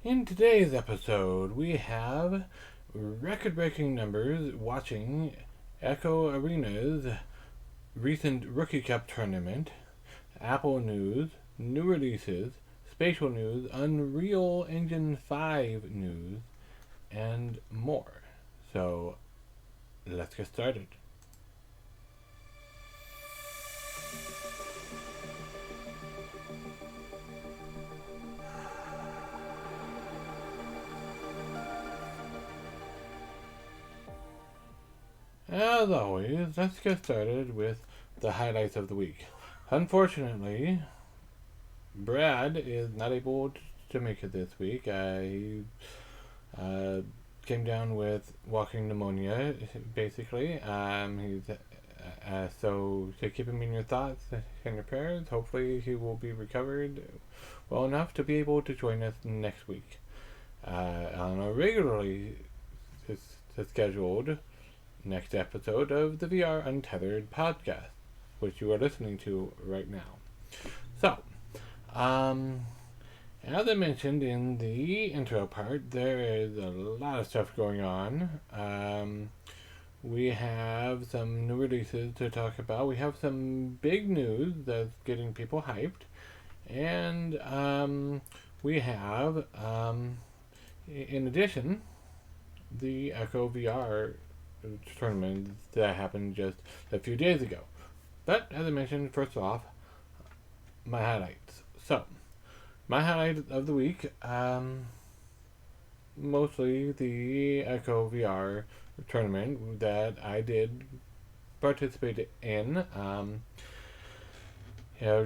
In today's episode, we have record-breaking numbers watching Echo Arena's recent Rookie Cup tournament, Apple news, new releases, Spatial news, Unreal Engine 5 news, and more. So, let's get started. As always, let's get started with the highlights of the week. Unfortunately, Brad is not able to make it this week. He came down with walking pneumonia, basically. So keep him in your thoughts and your prayers. Hopefully, he will be recovered well enough to be able to join us next week on a regularly scheduled next episode of the VR Untethered podcast, which you are listening to right now. So, as I mentioned in the intro part, there is a lot of stuff going on. We have some new releases to talk about. We have some big news that's getting people hyped. And we have, in addition, the Echo VR tournament that happened just a few days ago. But as I mentioned, first off, my highlights. So, my highlight of the week, mostly the Echo VR tournament that I did participate in. I'll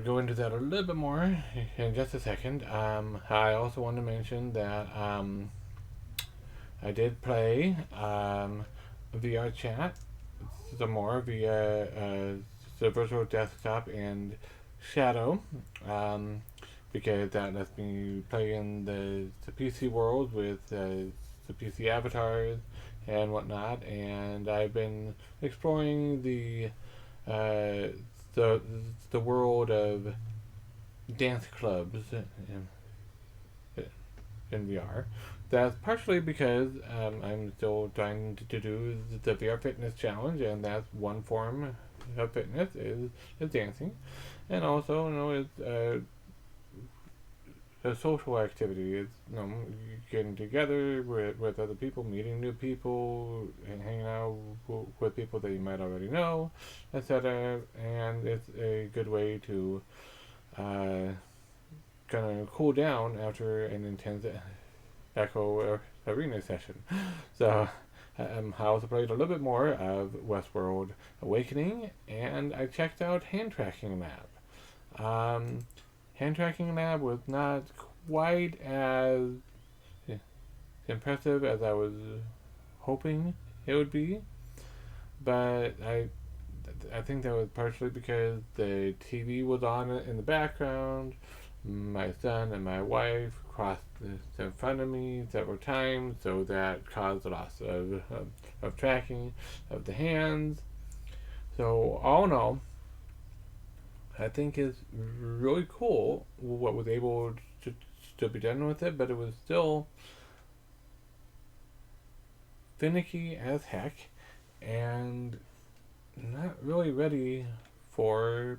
go into that a little bit more in just a second. I also want to mention that I did play VR chat some more via the virtual desktop and Shadow, because that lets me play in the PC world with the PC avatars and whatnot. And I've been exploring the world of dance clubs in VR. That's partially because I'm still trying to do the VR fitness challenge, and that's one form of fitness is dancing, and also it's a social activity. It's getting together with other people, meeting new people, and hanging out with people that you might already know, etc. And it's a good way to kind of cool down after an intense Echo Arena session. So I also played a little bit more of Westworld Awakening, and I checked out Hand Tracking Lab. Hand Tracking Lab was not quite as impressive as I was hoping it would be, but I think that was partially because the TV was on in the background. My son and my wife crossed in front of me several times, so that caused a loss of tracking of the hands. So all in all, I think it's really cool what was able to be done with it, but it was still finicky as heck and not really ready for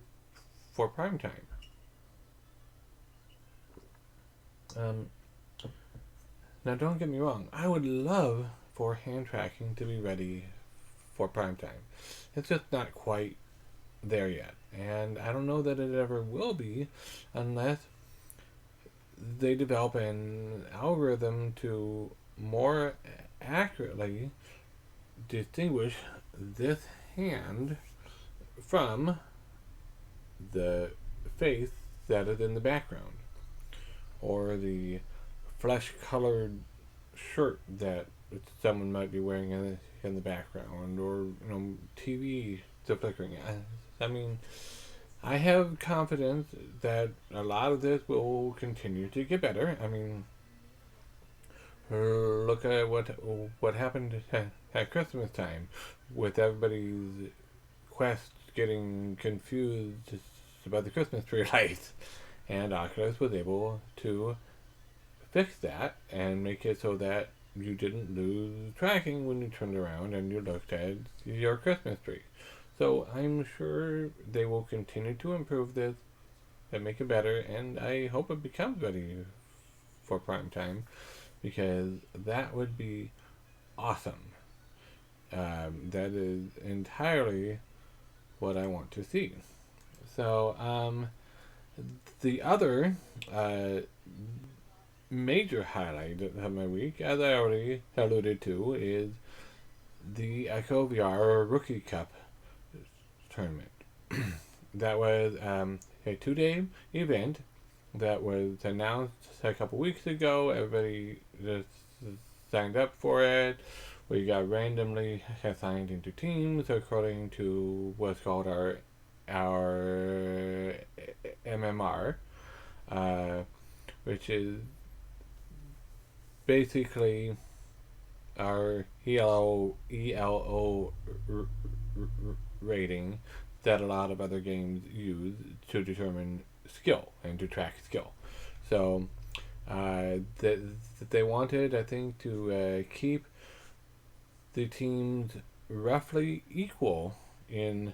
prime time. Now don't get me wrong, I would love for hand tracking to be ready for prime time. It's just not quite there yet, and I don't know that it ever will be unless they develop an algorithm to more accurately distinguish this hand from the face that is in the background, or the flesh-colored shirt that someone might be wearing in the background, or TV flickering. I mean, I have confidence that a lot of this will continue to get better. I mean, look at what happened at Christmas time with everybody's Quest getting confused about the Christmas tree lights, and Oculus was able to fix that and make it so that you didn't lose tracking when you turned around and you looked at your Christmas tree. So I'm sure they will continue to improve this and make it better, and I hope it becomes ready for prime time, because that would be awesome. That is entirely what I want to see. So, the other major highlight of my week, as I already alluded to, is the Echo VR Rookie Cup tournament. That was a 2-day event that was announced a couple weeks ago. Everybody just signed up for it. We got randomly assigned into teams according to what's called our MMR, which is basically our ELO rating that a lot of other games use to determine skill and to track skill. So they wanted, I think, to keep the teams roughly equal in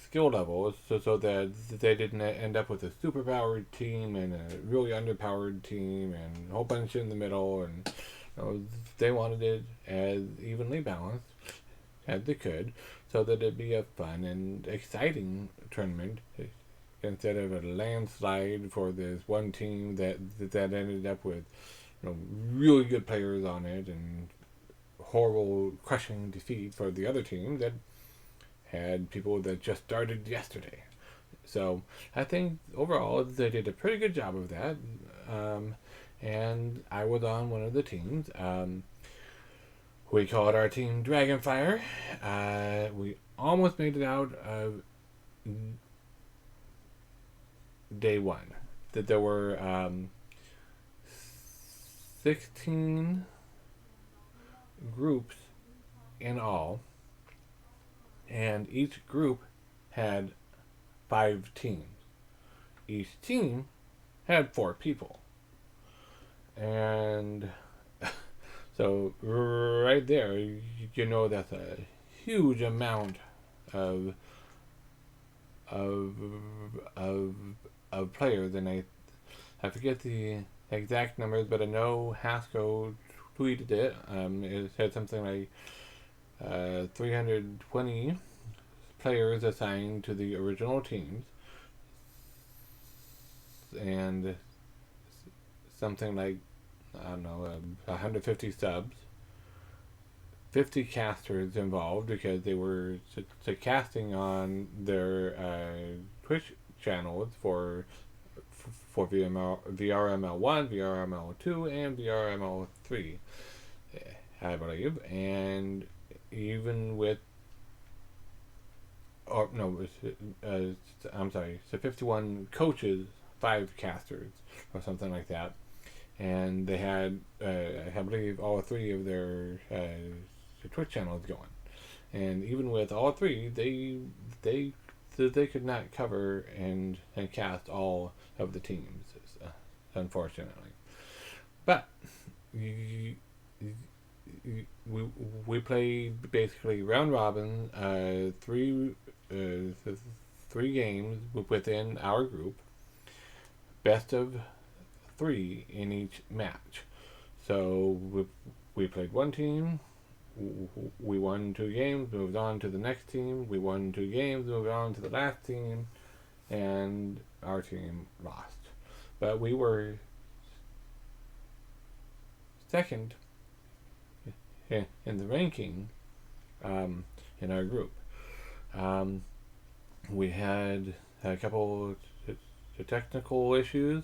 skill levels, so that they didn't end up with a superpowered team and a really underpowered team and a whole bunch in the middle. And they wanted it as evenly balanced as they could, so that it'd be a fun and exciting tournament instead of a landslide for this one team that ended up with really good players on it and horrible crushing defeat for the other team that had people that just started yesterday. So I think overall they did a pretty good job of that, and I was on one of the teams. We called our team Dragonfire. We almost made it out of day one. That there were 16 groups in all, and each group had 5 teams. Each team had 4 people. And so right there, that's a huge amount of players, and I forget the exact numbers, but I know Haskell tweeted it. It said something like 320 players assigned to the original teams, and something like, I don't know, 150 subs, 50 casters involved because they were casting on their Twitch channels for VRML1, VRML2, and VRML3, I believe. And even with, I'm sorry, so 51 coaches, 5 casters, or something like that. And they had, I believe, all 3 of their Twitch channels going. And even with all 3, they could not cover and cast all of the teams, unfortunately. But we played basically round robin, 3 games within our group, best of 3 in each match. So we played one team, we won 2 games, moved on to the next team, we won 2 games, moved on to the last team, and our team lost. But we were second in the ranking in our group. We had a couple of technical issues,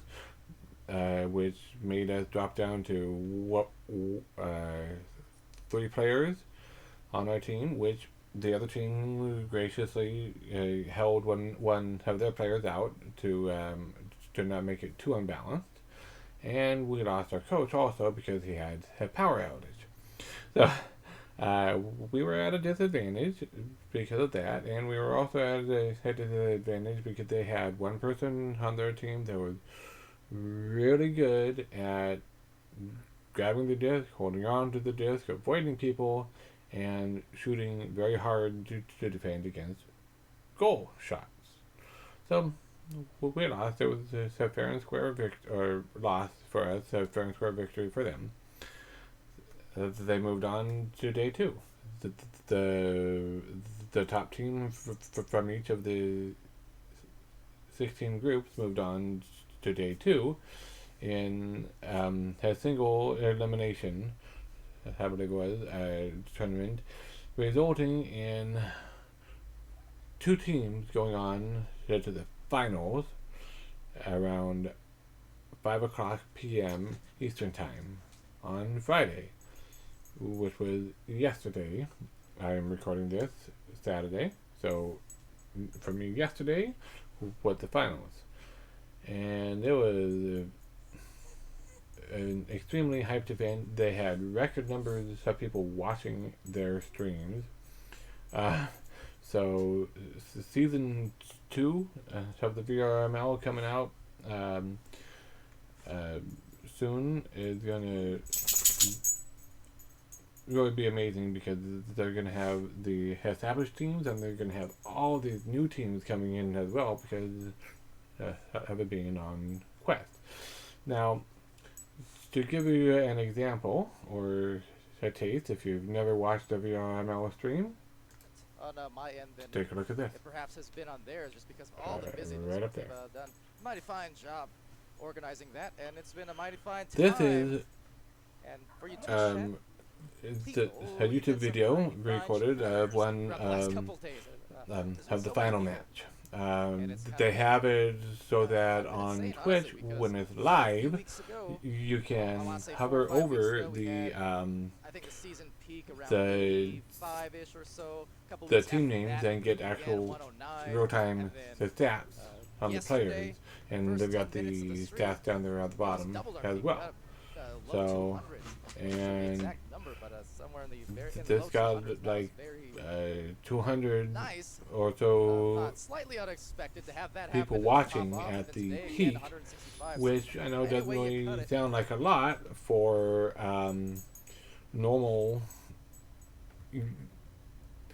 which made us drop down to 3 players on our team, which the other team graciously held one of their players out to not make it too unbalanced. And we lost our coach also because he had a power outage. So we were at a disadvantage because of that, and we were also at a disadvantage because they had one person on their team that was really good at grabbing the disc, holding on to the disc, avoiding people, and shooting very hard to defend against goal shots. So we lost. It was a fair and square loss for us, a fair and square victory for them. They moved on to day two. The the, the top team from each of the 16 groups moved on to day two in a single elimination, how big it was, tournament, resulting in two teams going on to the finals around 5 o'clock p.m. Eastern Time on Friday, which was yesterday. I'm recording this Saturday, so for me yesterday was the finals. And it was an extremely hyped event. They had record numbers of people watching their streams. So season 2 of the VRML coming out soon is gonna really be amazing, because they're gonna have the established teams and they're gonna have all these new teams coming in as well, because of it being on Quest. Now, to give you an example or a taste, if you've never watched a VRML stream, on my end, then take a look at this. it perhaps has been on theirs, just because of all the busyness. Right up They've there. done a mighty fine job organizing that, and it's been a mighty fine time. This is and for you to it's a YouTube video recorded of one of the final match. They have it so that on Twitch, when it's live, you can hover over the team names and get actual real-time stats on the players, and they've got the stats down there at the bottom as well. So, and this got like 200 or so people watching at the peak, which I know doesn't really sound like a lot for normal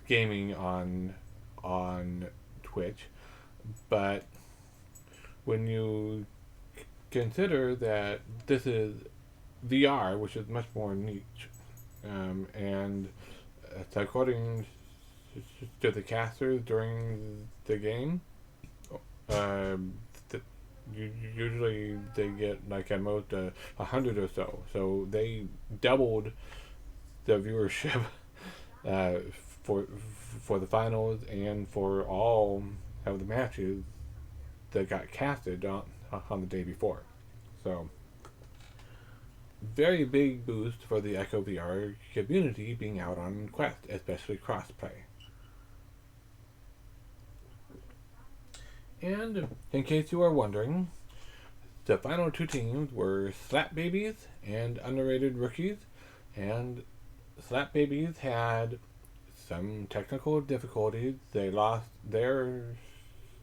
gaming on Twitch, but when you consider that this is VR, which is much more niche, and according to the casters during the game, usually they get like at most 100 or so. So they doubled the viewership for the finals and for all of the matches that got casted on the day before. So very big boost for the Echo VR community being out on Quest, especially crossplay. And in case you are wondering, the final two teams were Slap Babies and Underrated Rookies, and Slap Babies had some technical difficulties. They lost their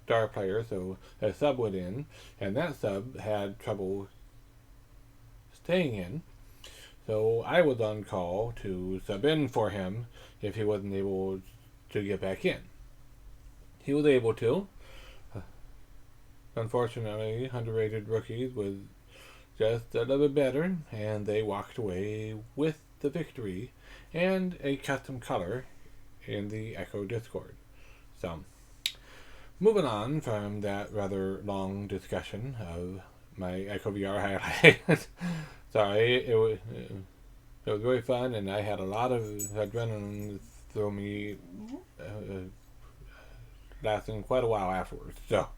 star player, so a sub went in, and that sub had trouble staying in. So I was on call to sub in for him if he wasn't able to get back in. He was able to. Unfortunately, Underrated Rookies was just a little bit better, and they walked away with the victory and a custom color in the Echo Discord. So, moving on from that rather long discussion of my Echo VR highlight. Sorry, it was really fun, and I had a lot of adrenaline through me, lasting quite a while afterwards. So,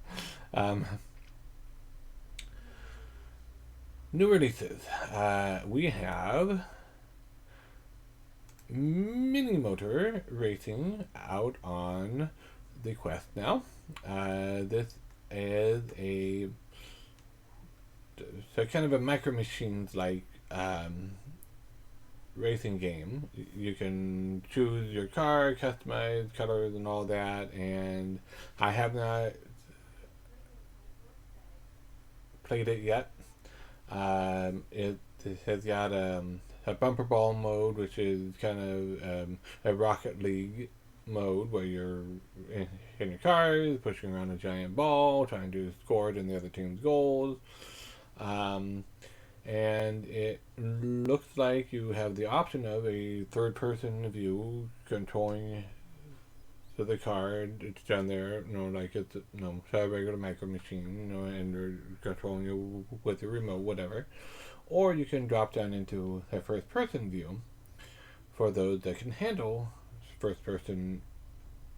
new releases. We have Mini Motor Racing out on the Quest now. This is a kind of a Micro Machines like racing game. You can choose your car, customize colors and all that, and I have not played it yet, It has got a bumper ball mode, which is kind of a Rocket League mode where you're in your cars pushing around a giant ball, trying to score it in the other team's goals. Um, and it looks like you have the option of a third-person view controlling the car. It's down there, like it's a regular micro machine, and you're controlling it with the remote, whatever. Or you can drop down into a first-person view for those that can handle first-person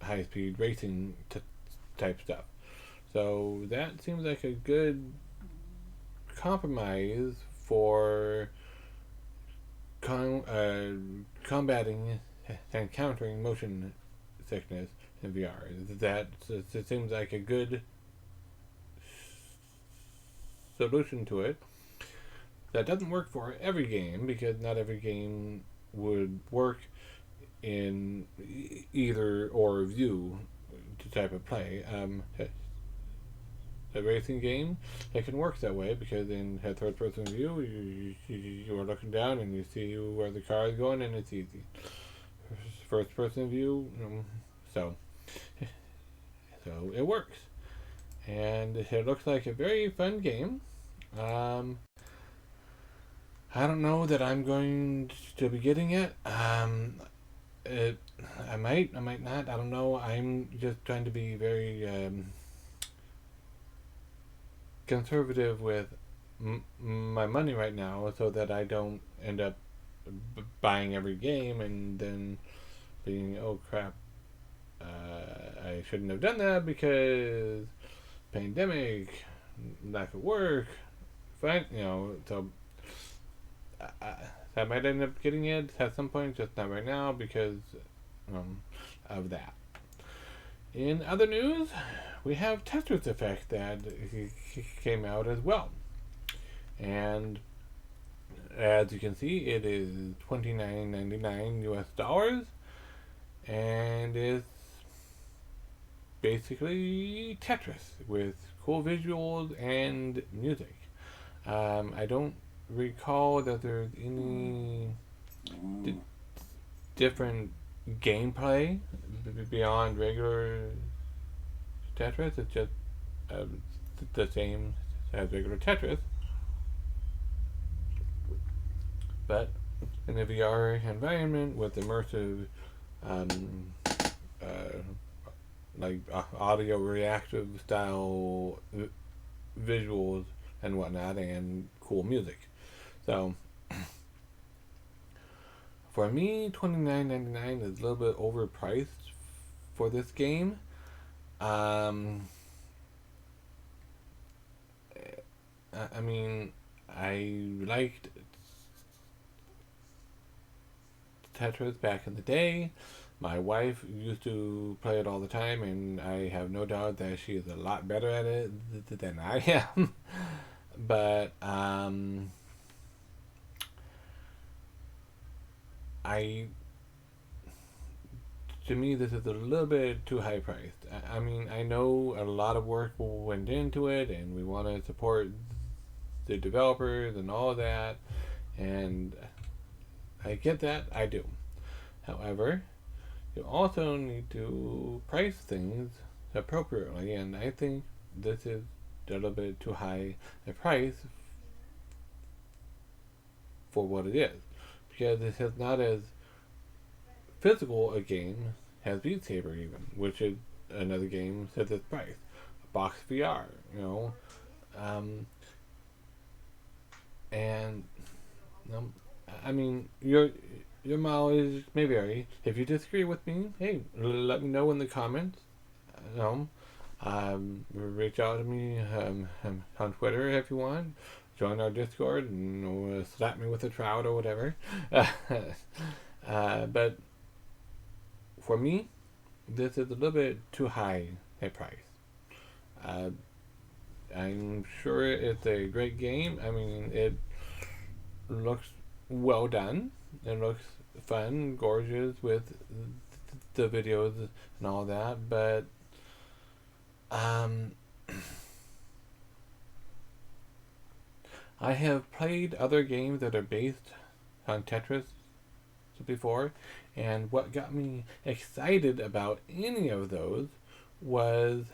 high-speed racing type stuff. So that seems like a good compromise for combating and countering motion sickness in VR. That it seems like a good solution to it. That doesn't work for every game because not every game would work in either or view type of play. A racing game, it can work that way because in a third person view, you are looking down and you see where the car is going and it's easy. First person view, so it works. And it looks like a very fun game. I don't know that I'm going to be getting it. I might not. I don't know. I'm just trying to be very conservative with my money right now, so that I don't end up buying every game and then being, oh crap, I shouldn't have done that because pandemic, lack of work, fine, so I might end up getting it at some point, just not right now because of that. In other news, we have Tetris Effect that came out as well. And as you can see, it is $29.99 US dollars, and it's basically Tetris with cool visuals and music. I don't recall that there's any different gameplay beyond regular Tetris. It's just the same as regular Tetris, but in a VR environment with immersive, like audio reactive style visuals and whatnot, and cool music. So for me, $29.99 is a little bit overpriced for this game. I mean, I liked Tetris back in the day. My wife used to play it all the time, and I have no doubt that she is a lot better at it than I am. But to me, this is a little bit too high priced. I mean, I know a lot of work went into it, and we want to support the developers and all of that, and I get that, I do. However, you also need to price things appropriately, and I think this is a little bit too high a price for what it is, because it is not as physical a game as Beat Saber, even, which is another game at this price. Box VR, and I mean, your mileage may vary. If you disagree with me, hey, let me know in the comments. Reach out to me on Twitter if you want. Join our Discord and slap me with a trout or whatever. But for me, this is a little bit too high a price. I'm sure it's a great game. I mean, it looks well done. It looks fun, gorgeous with the videos and all that, but I have played other games that are based on Tetris before, and what got me excited about any of those was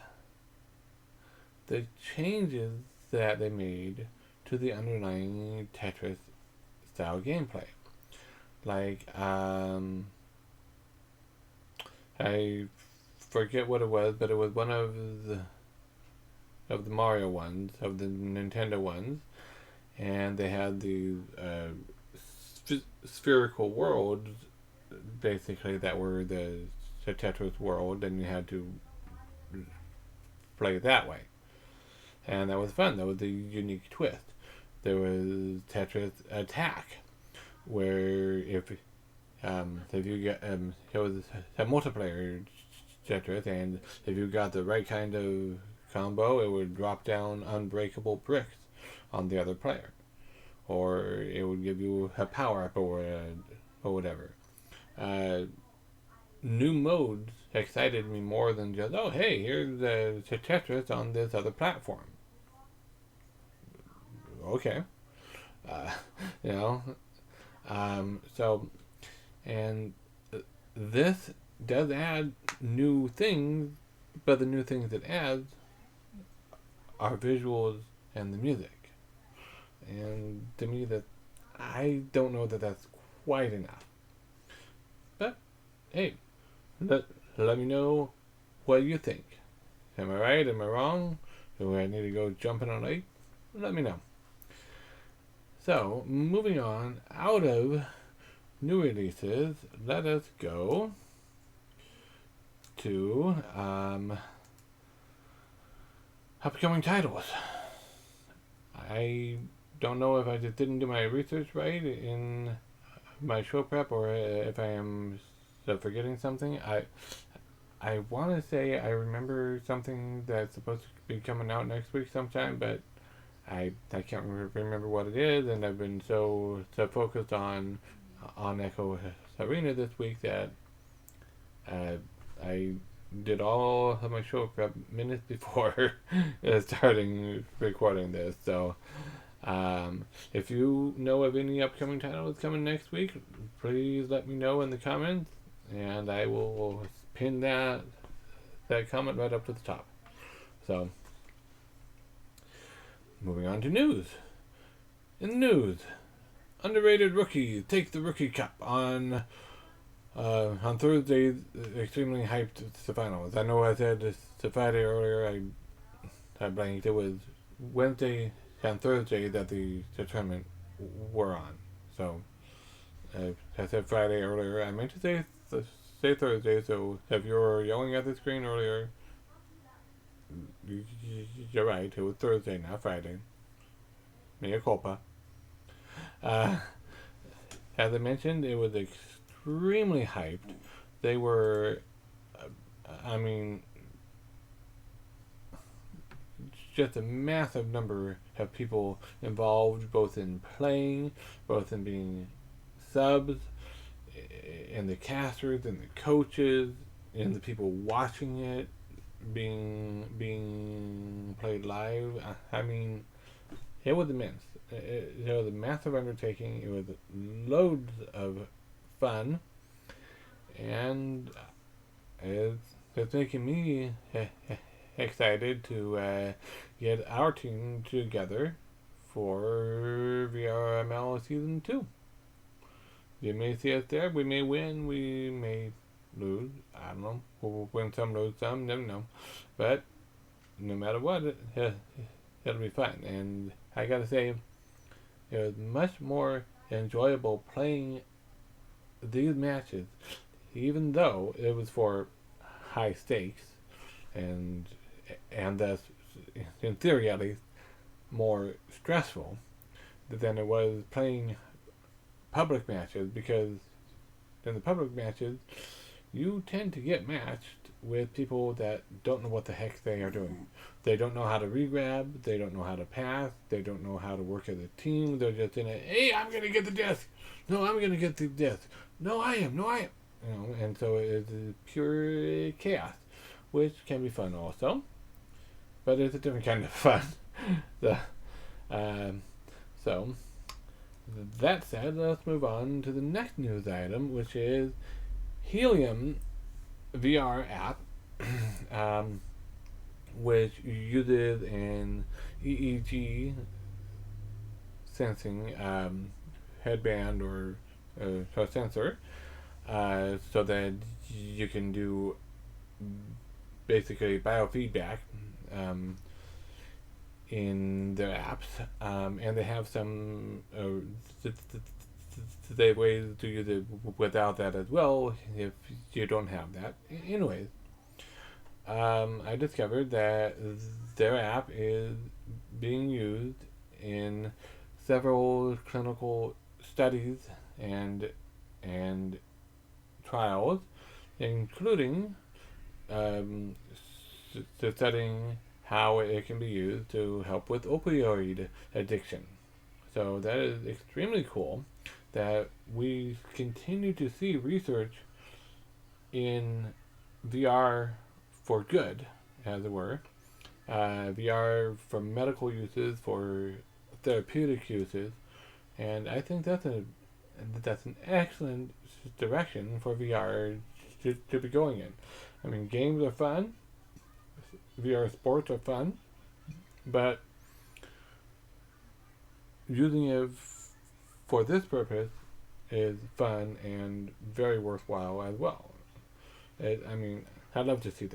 the changes that they made to the underlying Tetris style gameplay. Like, I forget what it was, but it was one of the Mario ones, of the Nintendo ones, and they had the spherical worlds, basically, that were the Tetris world, and you had to play that way. And that was fun. That was a unique twist. There was Tetris Attack, where if you get it was a multiplayer Tetris, and if you got the right kind of combo, it would drop down unbreakable bricks on the other player, or it would give you a power up or whatever. New modes excited me more than just, oh hey, here's the Tetris on this other platform. Okay, uh, you know, so, and this does add new things, but the new things it adds are visuals and the music. And to me, that I don't know that that's quite enough. But hey, let me know what you think. Am I right? Am I wrong? Do I need to go jumping on a lake? Let me know. So, moving on out of new releases, let us go to upcoming titles. I don't know if I just didn't do my research right in my show prep, or if I am forgetting something. I want to say I remember something that's supposed to be coming out next week sometime, but I can't remember what it is, and I've been so focused on Echo Arena this week that I did all of my show prep minutes before starting recording this. So if you know of any upcoming titles coming next week, please let me know in the comments, and I will pin that comment right up to the top. So, moving on to news. In the news, underrated rookie take the Rookie Cup on Thursday's extremely hyped finals. I know I said this Friday earlier. I blanked. It was Wednesday and Thursday that the tournament were on. So I said Friday earlier. I meant to say Thursday. So if you were yelling at the screen earlier, you're right. It was Thursday, not Friday. Mea culpa. As I mentioned, it was extremely hyped. They were, just a massive number of people involved, both in playing, both in being subs, and the casters, and the coaches, and the people watching it being played live. It was immense. It was a massive undertaking. It was loads of fun, and it's making me excited to get our team together for VRML Season 2. You may see us there. We may win. We may lose. I don't know. We'll win some, lose some. Never know. But no matter what, it'll be fun. And I gotta say, it was much more enjoyable playing these matches, even though it was for high stakes, and thus, in theory at least, more stressful than it was playing public matches, because in the public matches you tend to get matched with people that don't know what the heck they are doing. They don't know how to regrab, they don't know how to pass, they don't know how to work as a team. They're just in it, hey, I'm gonna get the disc. No, I'm gonna get the disc. No, I am. And so it's pure chaos, which can be fun also, but it's a different kind of fun. So, that said, let's move on to the next news item, which is Healium VR app, um, which uses an EEG sensing headband or a sensor, so that you can do basically biofeedback in their apps, and they have some they have ways to use it without that as well if you don't have that. Anyways, I discovered that their app is being used in several clinical studies and trials, including studying how it can be used to help with opioid addiction. So that is extremely cool that we continue to see research in VR for good, as it were. VR for medical uses, for therapeutic uses, and I think that's an excellent direction for VR to be going in. I mean, games are fun, VR sports are fun, but using it for this purpose is fun and very worthwhile as well. I mean, I'd love to see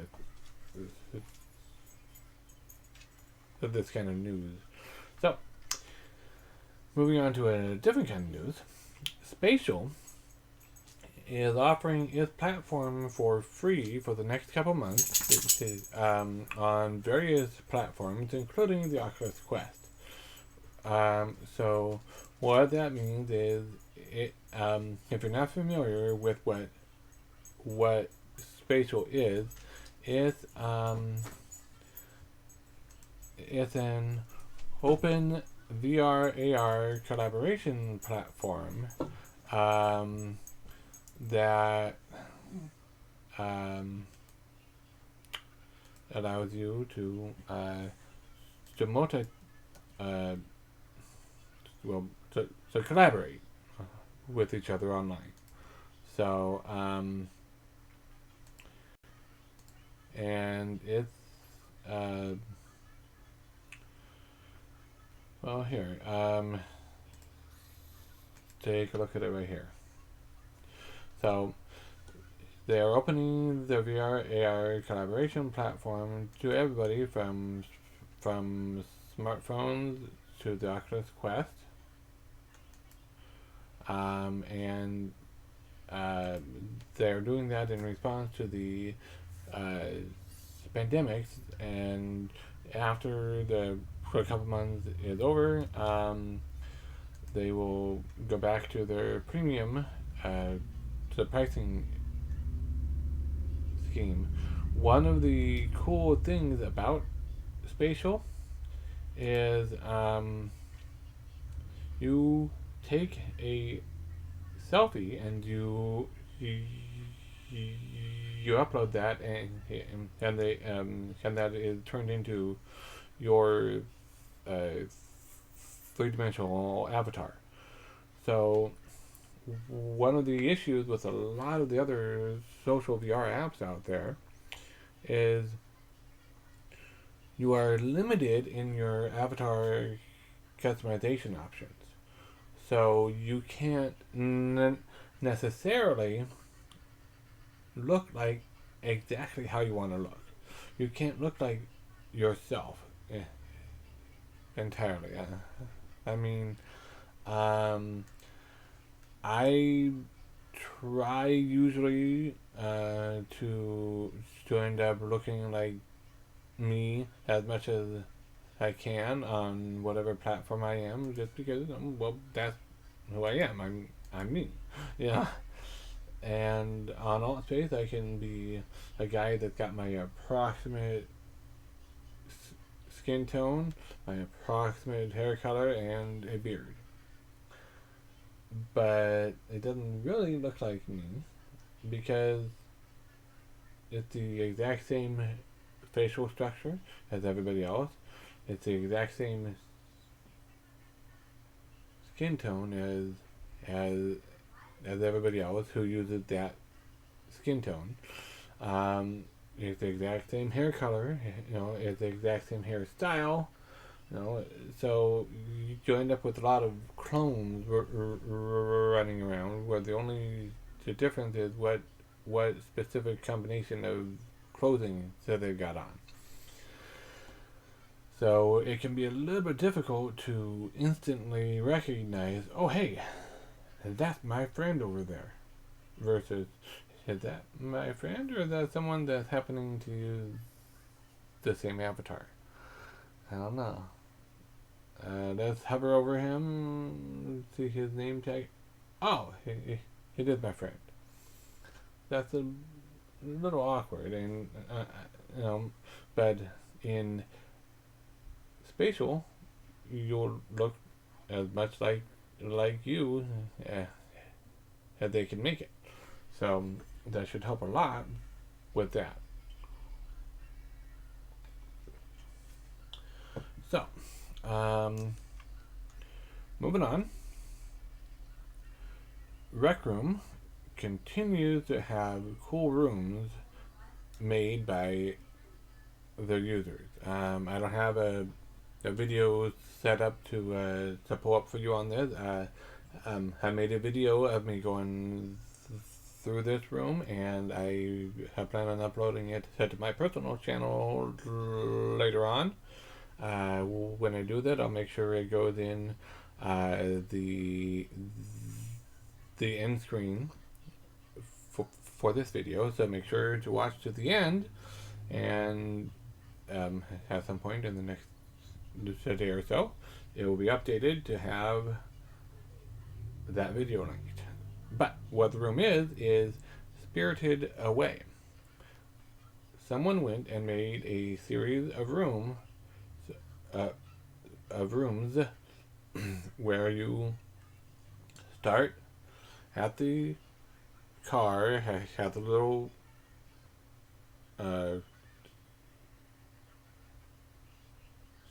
this kind of news. So, moving on to a different kind of news, Spatial is offering its platform for free for the next couple months on various platforms, including the Oculus Quest. So what that means is, if you're not familiar with what Spatial is, it's an open VR AR collaboration platform that allows you to collaborate with each other online. So and it's well, here, take a look at it right here. So they are opening the VR AR collaboration platform to everybody from smartphones to the Oculus Quest, and they're doing that in response to the pandemics, and after the a couple months is over, they will go back to their premium the pricing scheme. One of the cool things about Spatial is you take a selfie and you upload that, and that is turned into your three-dimensional avatar. So one of the issues with a lot of the other social VR apps out there is you are limited in your avatar customization options. So you can't necessarily look like exactly how you want to look. You can't look like yourself entirely. I mean, I try usually to end up looking like me as much as I can on whatever platform I am, just because well, that's who I am. I'm me. Yeah. And on AltSpace, I can be a guy that's got my approximate skin tone, my approximate hair color, and a beard. But it doesn't really look like me because it's the exact same facial structure as everybody else. It's the exact same skin tone as everybody else who uses that skin tone. It's the exact same hair color, it's the exact same hairstyle, so you end up with a lot of clones running around, where the difference is what specific combination of clothing that they've got on. So it can be a little bit difficult to instantly recognize, oh hey, that's my friend over there, versus, is that my friend, or is that someone that's happening to use the same avatar? I don't know. Let's hover over him, see his name tag. Oh, it is my friend. That's a little awkward, and but in Spatial, you'll look as much like you as they can make it. So that should help a lot with that. So, moving on. RecRoom continues to have cool rooms made by their users. I don't have a video set up to pull up for you on this. I made a video of me going through this room, and I have planned on uploading it to my personal channel later on. When I do that, I'll make sure it goes in the end screen for this video, so make sure to watch to the end, and at some point in the next day or so, it will be updated to have that video linked. But what the room is Spirited Away. Someone went and made a series of rooms where you start at the car, has a little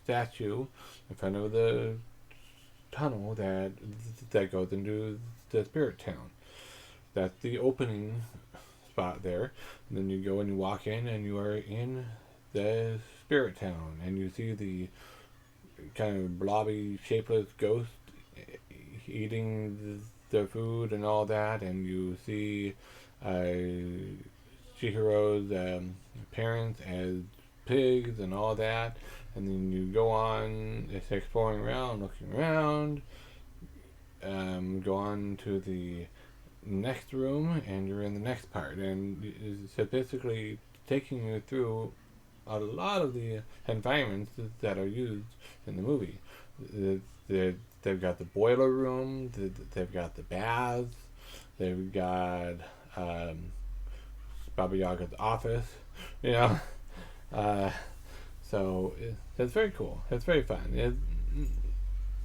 statue in front of the tunnel that goes into the spirit town. That's the opening spot there. And then you go and you walk in, and you are in the spirit town, and you see the kind of blobby, shapeless ghost eating the food and all that, and you see Chihiro's parents as pigs and all that, and then you go on, it's exploring around, looking around, go on to the next room, and you're in the next part, and it's basically taking you through a lot of the environments that are used in the movie. They've got the boiler room, they've got the baths, they've got Baba Yaga's office, so it's very cool. It's very fun. It's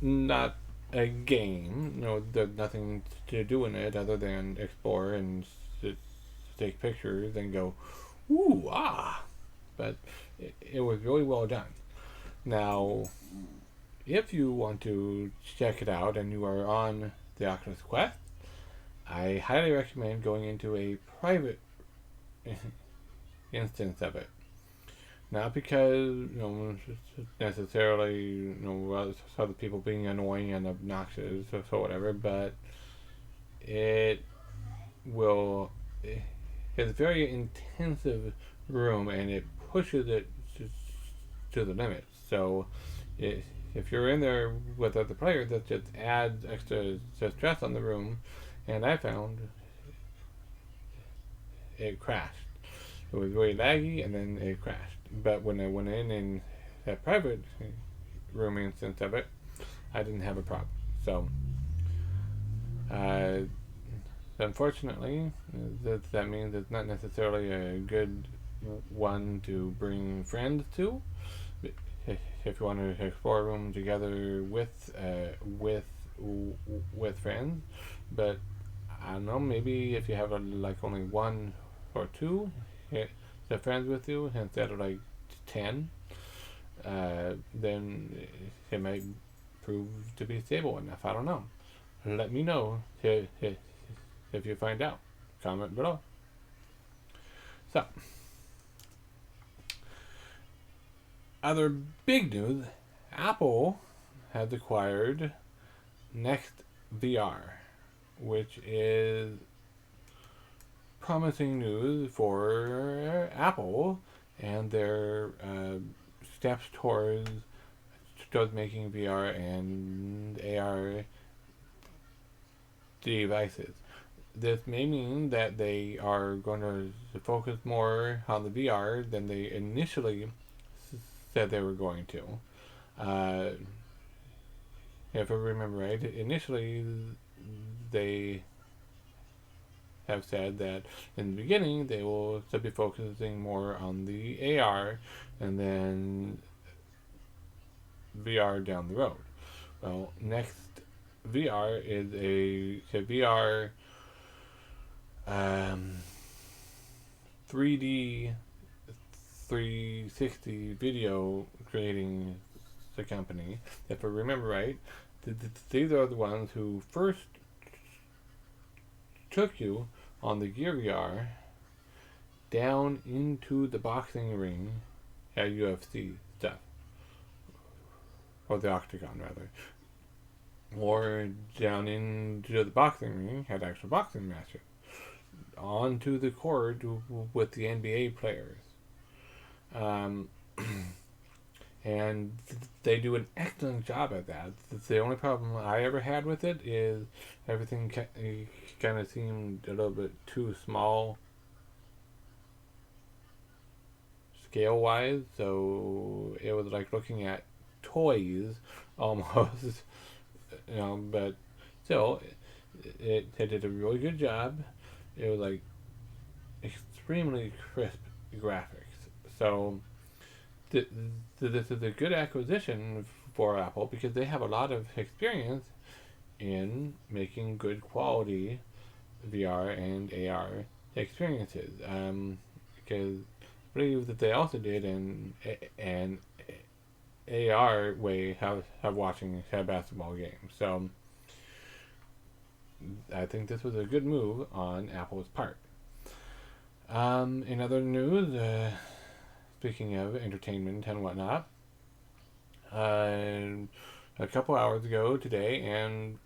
not a game. There's nothing to do in it other than explore and take pictures and go, ooh, ah. But it was really well done. Now, if you want to check it out and you are on the Oculus Quest, I highly recommend going into a private instance of it. Not because, necessarily, other people being annoying and obnoxious or whatever, but it's a very intensive room, and it pushes it to the limit. So if you're in there with other players, that just adds extra stress on the room, and I found it crashed. It was really laggy, and then it crashed. But when I went in that private room instance of it, I didn't have a problem. So unfortunately, that means it's not necessarily a good one to bring friends to. If you want to explore a room together with friends, but I don't know, maybe if you have only one or two the friends with you instead of 10, then it might prove to be stable enough. I don't know. Let me know if you find out. Comment below. So, other big news, Apple has acquired NextVR, which is promising news for Apple and their steps towards making VR and AR devices. This may mean that they are going to focus more on the VR than they initially said they were going to. If I remember right, initially they have said that in the beginning they will still be focusing more on the AR and then VR down the road. Well, next VR is a VR 3D 360 video creating the company. If I remember right, these are the ones who first took you on the Gear VR down into the boxing ring at UFC stuff. Or the Octagon, rather. Or down into the boxing ring, had actual boxing matches. Onto the court with the NBA players. And they do an excellent job at that. The only problem I ever had with it is everything kind of seemed a little bit too small scale-wise, so it was like looking at toys almost, but still, it did a really good job. It was like extremely crisp graphics. So this is a good acquisition for Apple because they have a lot of experience in making good quality VR and AR experiences. Because I believe that they also did an AR way of watching a basketball game. So I think this was a good move on Apple's part. In other news, speaking of entertainment and whatnot, a couple hours ago today and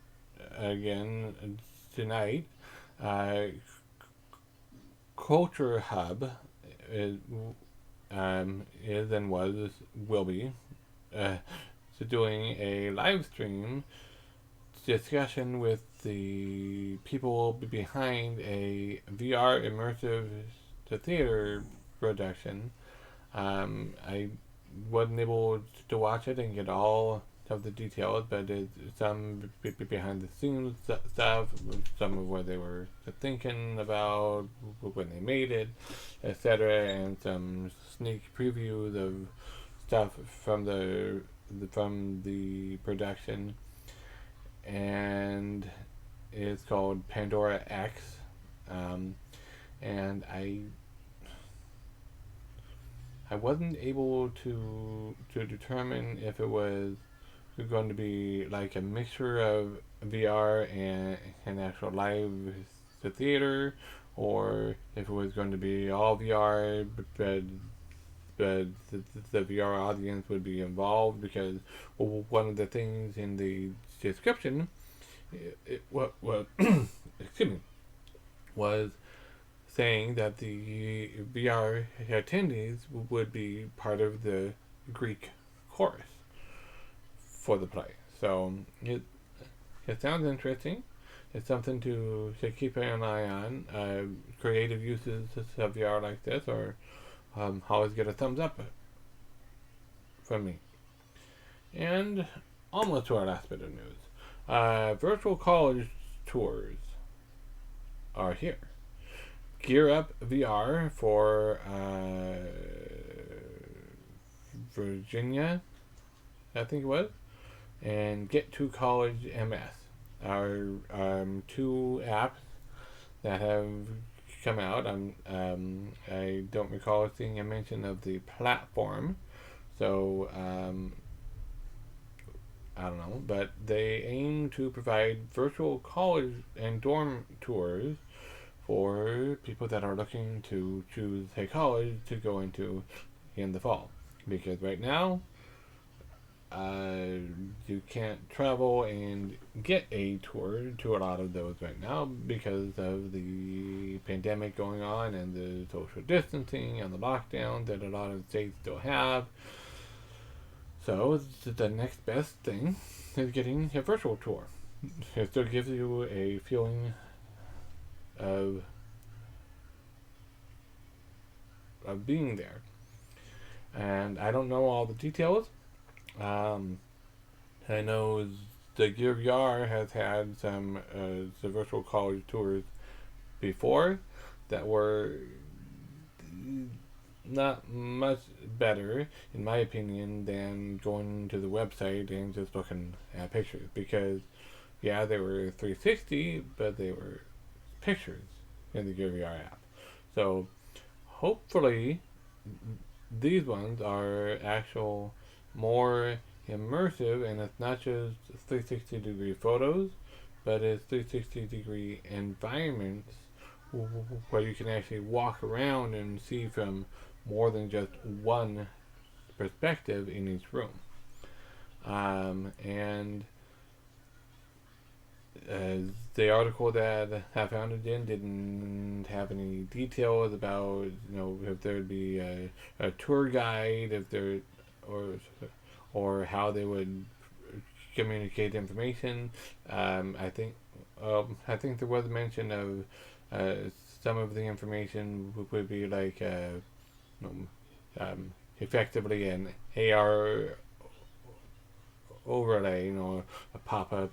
again tonight, Culture Hub is and will be doing a live stream discussion with the people behind a VR immersive theater production. I wasn't able to watch it and get all of the details, but it's some behind the scenes stuff, some of what they were thinking about when they made it, etc., and some sneak previews of stuff from the production. And it's called Pandora X, and I wasn't able to determine if it was going to be like a mixture of VR and actual live theater, or if it was going to be all VR, but the VR audience would be involved, because one of the things in the description, excuse me, was saying that the VR attendees would be part of the Greek chorus for the play. So it sounds interesting. It's something to keep an eye on. Creative uses of VR like this or always get a thumbs up from me. And almost to our last bit of news. Virtual college tours are here. Gear Up VR for Virginia, I think it was, and Get to College MS are two apps that have come out. I don't recall seeing a mention of the platform, so I don't know, but they aim to provide virtual college and dorm tours for people that are looking to choose a college to go into in the fall. Because right now, uh, you can't travel and get a tour to a lot of those right now because of the pandemic going on and the social distancing and the lockdown that a lot of states still have. So the next best thing is getting a virtual tour. It still gives you a feeling of being there. And I don't know all the details. Um, I know the Gear VR has had some the virtual college tours before that were not much better, in my opinion, than going to the website and just looking at pictures. Because, yeah, they were 360, but they were pictures in the Gear VR app. So, hopefully, these ones are actual more immersive, and it's not just 360-degree photos, but it's 360-degree environments where you can actually walk around and see from more than just one perspective in each room. And the article that I found it in didn't have any details about, if there'd be a tour guide, if there, or how they would communicate information. I think there was a mention of some of the information would be like effectively an AR overlay, a pop-up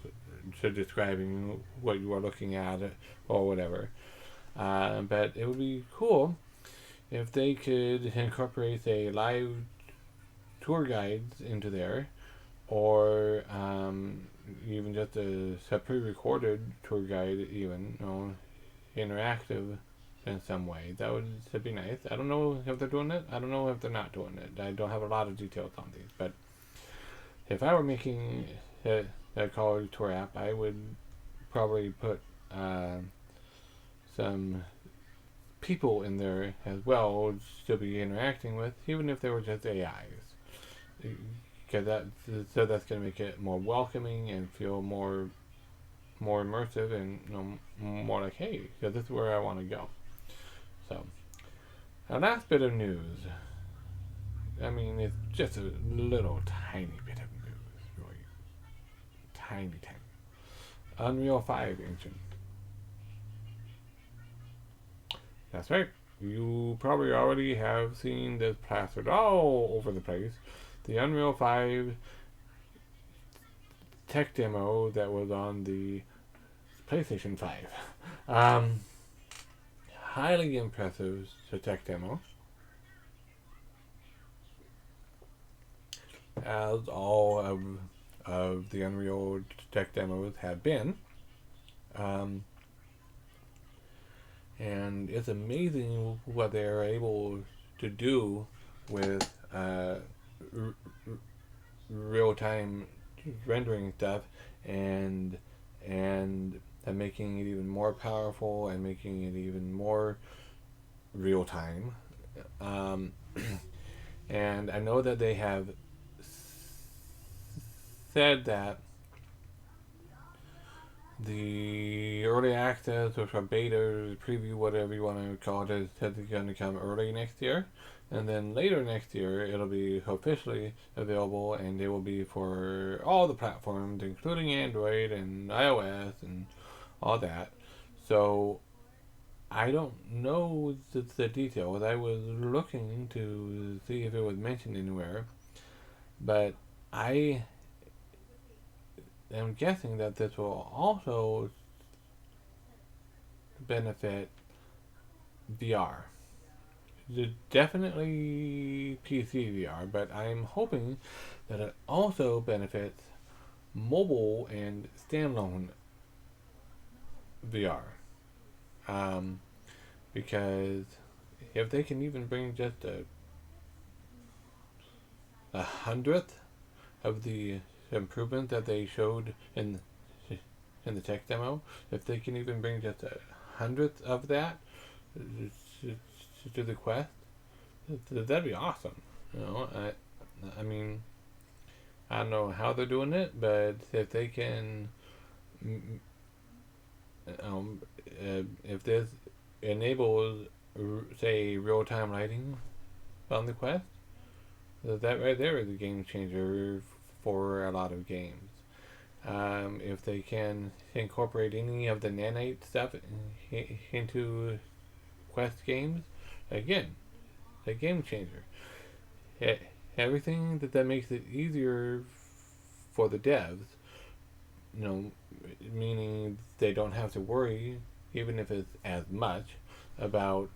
to describing what you are looking at or whatever. But it would be cool if they could incorporate a live tour guides into there, or even just a pre-recorded tour guide, even interactive in some way. That would be nice. I don't know if they're doing it. I don't know if they're not doing it. I don't have a lot of details on these, but if I were making a college tour app, I would probably put some people in there as well to be interacting with, even if they were just AIs. Because that's going to make it more welcoming and feel more immersive, and more like, hey, this is where I want to go. So, a last bit of news. I mean, it's just a little tiny bit of news, really. Tiny. Unreal 5 engine. That's right. You probably already have seen this plastered all over the place. The Unreal 5 tech demo that was on the PlayStation 5. Highly impressive tech demo, as all of the Unreal tech demos have been. And it's amazing what they're able to do with real-time rendering stuff, and making it even more powerful and making it even more real-time. And I know that they have said that the early access or beta preview, whatever you want to call it, is going to come early next year, and then later next year it'll be officially available, and it will be for all the platforms, including Android and iOS and all that. So I don't know the details. I was looking to see if it was mentioned anywhere, but I am guessing that this will also benefit VR. Definitely PC VR, but I'm hoping that it also benefits mobile and standalone VR. Because if they can even bring just a hundredth of the improvements that they showed in the tech demo, if they can even bring just a hundredth of that to the Quest, that'd be awesome. You know, I mean, I don't know how they're doing it, but if they can, if this enables, say, real-time lighting on the Quest, that right there is a game changer for a lot of games. If they can incorporate any of the nanite stuff into Quest games, again, a game changer. Everything that makes it easier for the devs, meaning they don't have to worry, even if it's as much, about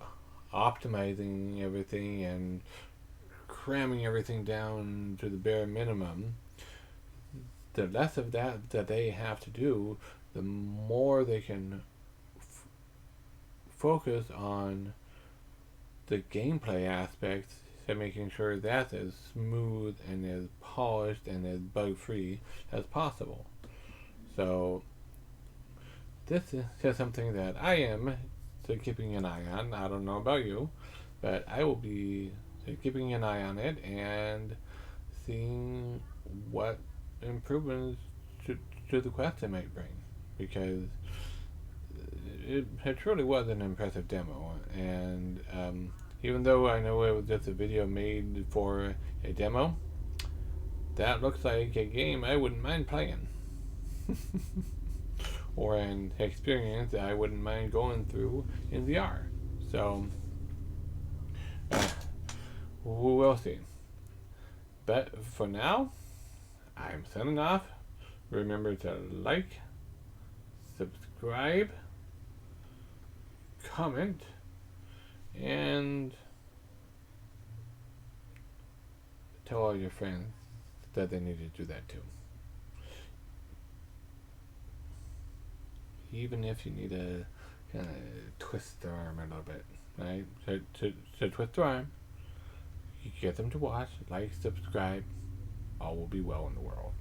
optimizing everything and cramming everything down to the bare minimum. The less of that they have to do, the more they can focus on the gameplay aspects and making sure that's as smooth and as polished and as bug-free as possible. So this is just something that I am keeping an eye on. I don't know about you, but I will be keeping an eye on it and seeing what improvements to the Quest it might bring, because it truly was an impressive demo. And even though I know it was just a video made for a demo, that looks like a game I wouldn't mind playing. Or an experience I wouldn't mind going through in VR. So, we'll see. But for now, I'm signing off. Remember to like, subscribe, comment, and tell all your friends that they need to do that too. Even if you need to kind of twist their arm a little bit, right? To twist their arm, you get them to watch, like, subscribe, all will be well in the world.